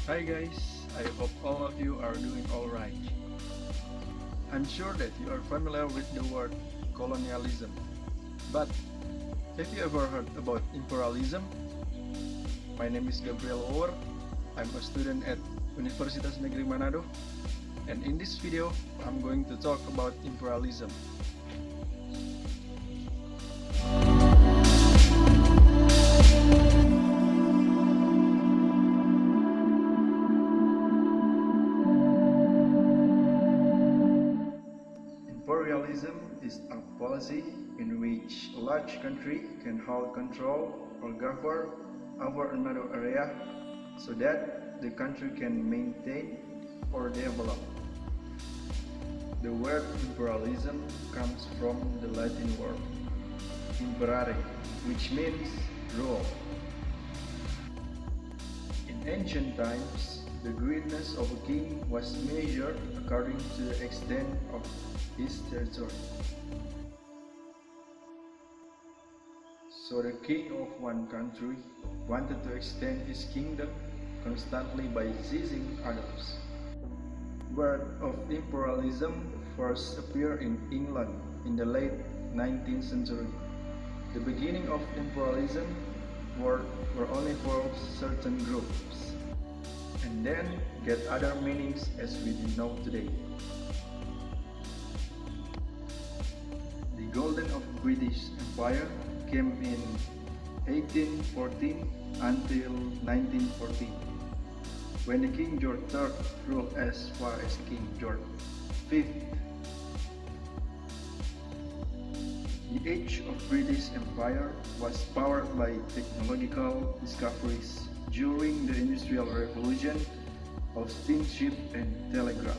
Hi guys, I hope all of you are doing alright. I'm sure that you are familiar with the word colonialism. But have you ever heard about imperialism? My name is Gabriel Wowor. I'm a student at Universitas Negeri Manado. And in this video, I'm going to talk about imperialism. Imperialism is a policy in which a large country can hold control or govern over another area so that the country can maintain or develop. The word imperialism comes from the Latin word imperare, which means rule. In ancient times, the greatness of a king was measured according to the extent of his territory. So the king of one country wanted to extend his kingdom constantly by seizing others. The word of imperialism first appeared in England in the late 19th century. The beginning of imperialism were only for certain groups, and then get other meanings as we know today. The golden of British Empire came in 1814 until 1914, when the King George III ruled as far as King George V. The age of British Empire was powered by technological discoveries during the Industrial Revolution of steamship and telegraph.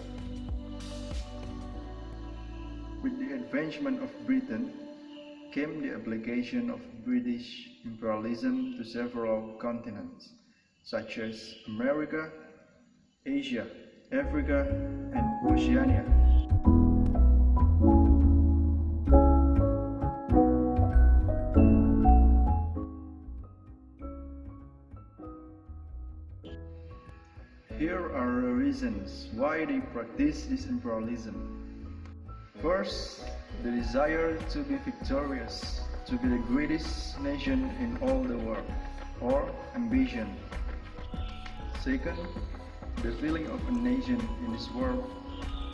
With the advancement of Britain came the application of British imperialism to several continents, such as America, Asia, Africa, and Oceania. Here are the reasons why they practice this imperialism. First, the desire to be victorious, to be the greatest nation in all the world, or ambition. Second, the feeling of a nation in this world.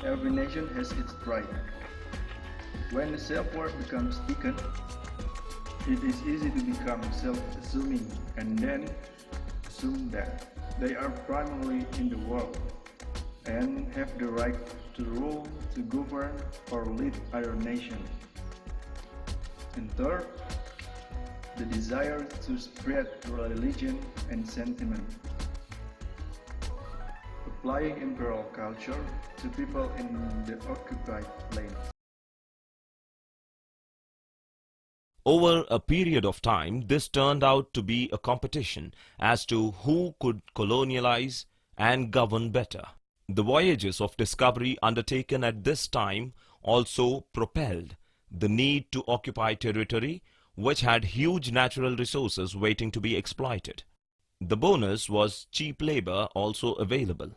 Every nation has its pride. When the self-worth becomes taken, it is easy to become self-assuming and then assume that they are primarily in the world and have the right to rule, to govern, or lead other nations. And third, the desire to spread religion and sentiment. Applying imperial culture to people in the occupied land. Over a period of time, this turned out to be a competition as to who could colonialize and govern better. The voyages of discovery undertaken at this time also propelled the need to occupy territory which had huge natural resources waiting to be exploited. The bonus was cheap labor also available.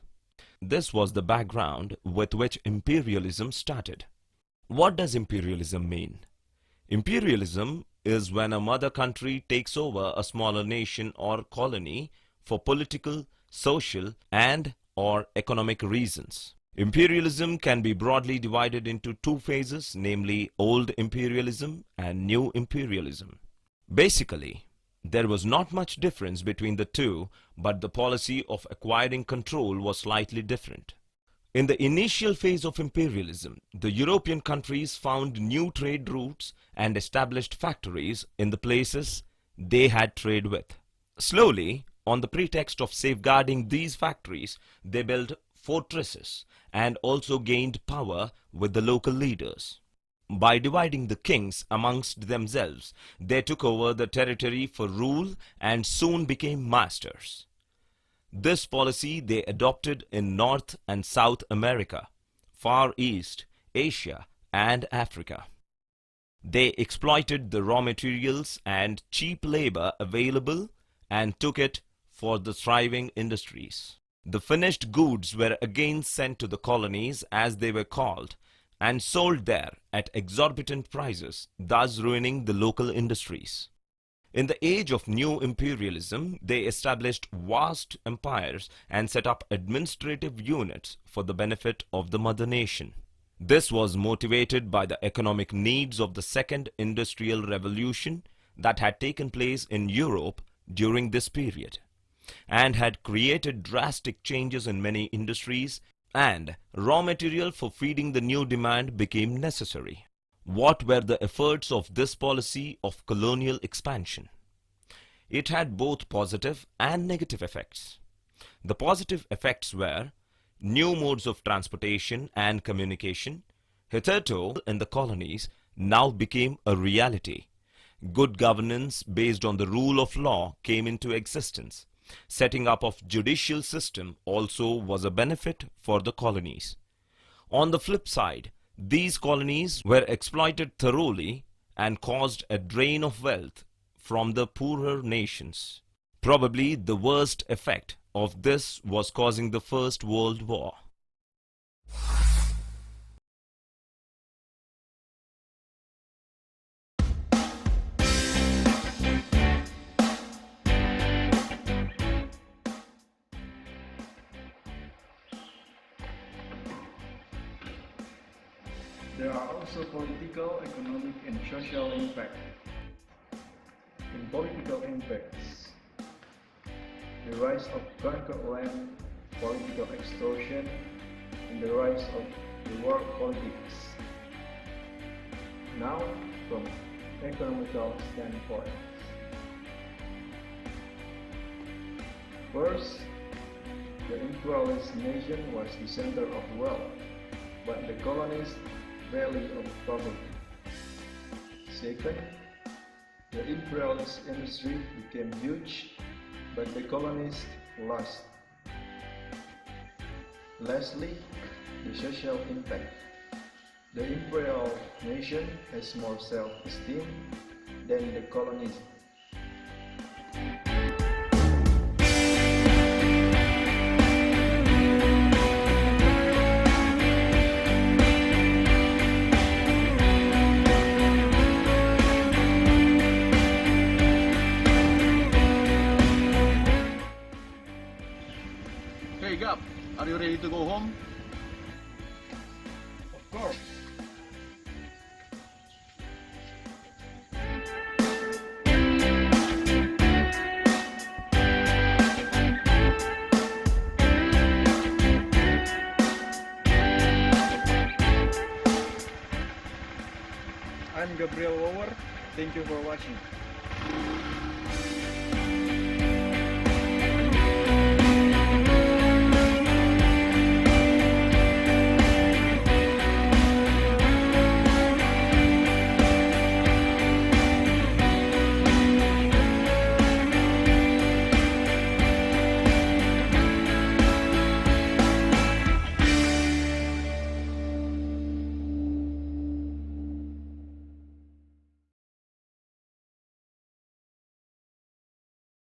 This was the background with which imperialism started. What does imperialism mean? Imperialism is when a mother country takes over a smaller nation or colony for political, social, and/or economic reasons. Imperialism can be broadly divided into two phases, namely Old Imperialism and New Imperialism. Basically, there was not much difference between the two, but the policy of acquiring control was slightly different. In the initial phase of imperialism, the European countries found new trade routes and established factories in the places they had trade with. Slowly, on the pretext of safeguarding these factories, they built fortresses and also gained power with the local leaders. By dividing the kings amongst themselves, they took over the territory for rule and soon became masters. This policy they adopted in North and South America, Far East, Asia, and Africa. They exploited the raw materials and cheap labor available and took it for the thriving industries. The finished goods were again sent to the colonies, as they were called, and sold there at exorbitant prices, thus ruining the local industries. In the age of new imperialism, they established vast empires and set up administrative units for the benefit of the mother nation. This was motivated by the economic needs of the Second Industrial Revolution that had taken place in Europe during this period, and had created drastic changes in many industries, and raw material for feeding the new demand became necessary. What were the efforts of this policy of colonial expansion? It had both positive and negative effects. The positive effects were new modes of transportation and communication, hitherto in the colonies, now became a reality. Good governance based on the rule of law came into existence. Setting up of judicial system also was a benefit for the colonies. On the flip side, these colonies were exploited thoroughly and caused a drain of wealth from the poorer nations. Probably the worst effect of this was causing the First World War. There are also political, economic, and social impacts. In political impacts, the rise of conquered land, political extortion, and the rise of the war politics. Now, from economical standpoint. First, the imperialist nation was the center of wealth, but the colonies valley of poverty. Second, the imperialist industry became huge, but the colonists lost. Lastly, the social impact. The imperial nation has more self-esteem than the colonies. Hey Gab, are you ready to go home? Of course. I'm Gabriel Wowor. Thank you for watching.